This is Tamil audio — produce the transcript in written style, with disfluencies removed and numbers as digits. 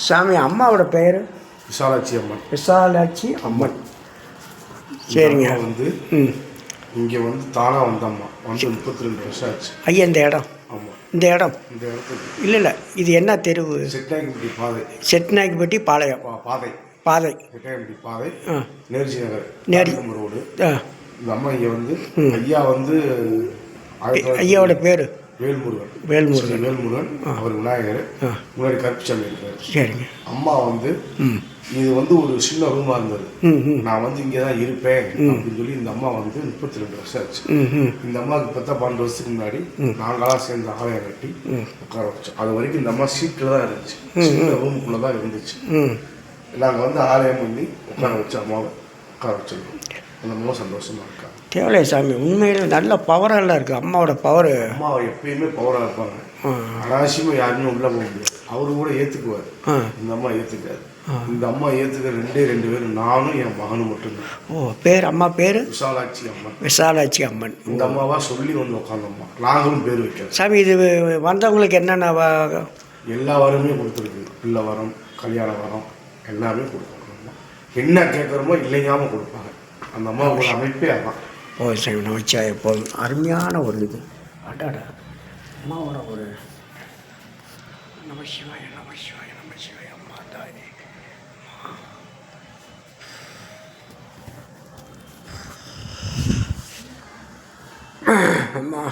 சாமி அம்மாவோட பெயர்? விசாலாட்சி அம்மன். விசாலாட்சி அம்மன். சரிங்க. வந்து இங்கே வந்து தானாக வந்தம்மா வந்து 32 வருஷம் ஆச்சு. ஐயா இந்த இடம்? ஆமாம், இந்த இடம் இந்த இடத்துக்கு இல்லை இது என்ன தெருவு? செட்நாயக்கம்பட்டி பாதை. செட்நாயக்கம்பட்டி பாளையம் பாதை. பாதை. செட்நாயக்கம்பட்டி பாதை. நேருஜி நகர். ரோடு. இந்த அம்மா இங்கே வந்து ஐயா வந்து ஐயாவோட பேர் வேல்முருகன். வேல்முருகன் அவர் விநாயகர். முன்னாடி கருப்புசாமி இருக்கார். சரிங்க. அம்மா வந்து இது வந்து ஒரு சின்ன ரூமா இருந்தது. நான் வந்து இங்கே தான் இருப்பேன் அப்படின்னு சொல்லி இந்த அம்மா வந்து 32 வருஷம் ஆச்சு. இந்த அம்மாவுக்கு 12 வருஷத்துக்கு முன்னாடி நாங்களாம் சேர்ந்து ஆலயம் கட்டி உட்கார வச்சோம். அது வரைக்கும் இந்த அம்மா சீட்டில் தான் இருந்துச்சு, சின்ன ரூமுக்குள்ளே தான் இருந்துச்சு. நாங்கள் வந்து ஆலயம் பண்ணி உட்கார வச்சு அம்மாவை உட்கார வச்சிருக்கோம். அந்த அம்மா சந்தோஷமா இருக்காங்க. தேவலை சாமி உண்மையில் நல்ல பவரெல்லாம் இருக்குது. அம்மாவோட பவர். அம்மா எப்பயுமே பவராக இருப்பாங்க. அனாவசியமாக யாருமே உள்ளே போக முடியாது. அவரு கூட ஏற்றுக்குவார், இந்த அம்மா ஏற்றுக்காரு. இந்த அம்மா ஏற்றுக்க 2 பேர், நானும் என் மகனும் மட்டும்தான். ஓ பேர்? அம்மா பேர் விசாலாட்சி அம்மன். விசாலாட்சி அம்மன். இந்த அம்மாவா சொல்லி வந்து உட்காந்தம்மா. நாங்களும் பேர் வைக்கிறோம். சாமி இது வந்தவங்களுக்கு என்னென்ன எல்லா வரமே கொடுத்துருக்கு. பிள்ளை வரம், கல்யாண வரம் எல்லாமே கொடுப்பாங்க. என்ன கேட்குறோமோ இல்லையாமல் கொடுப்பாங்க. அந்த அம்மாவோட அமைப்பே அதான். ஓ சாமி நமச்சா எப்போதும் அருமையான ஒரு இது. அடாடா அம்மாவோட ஒரு நமசிவாய நமசிவாய நமசிவாய அம்மா தாயே. அம்மா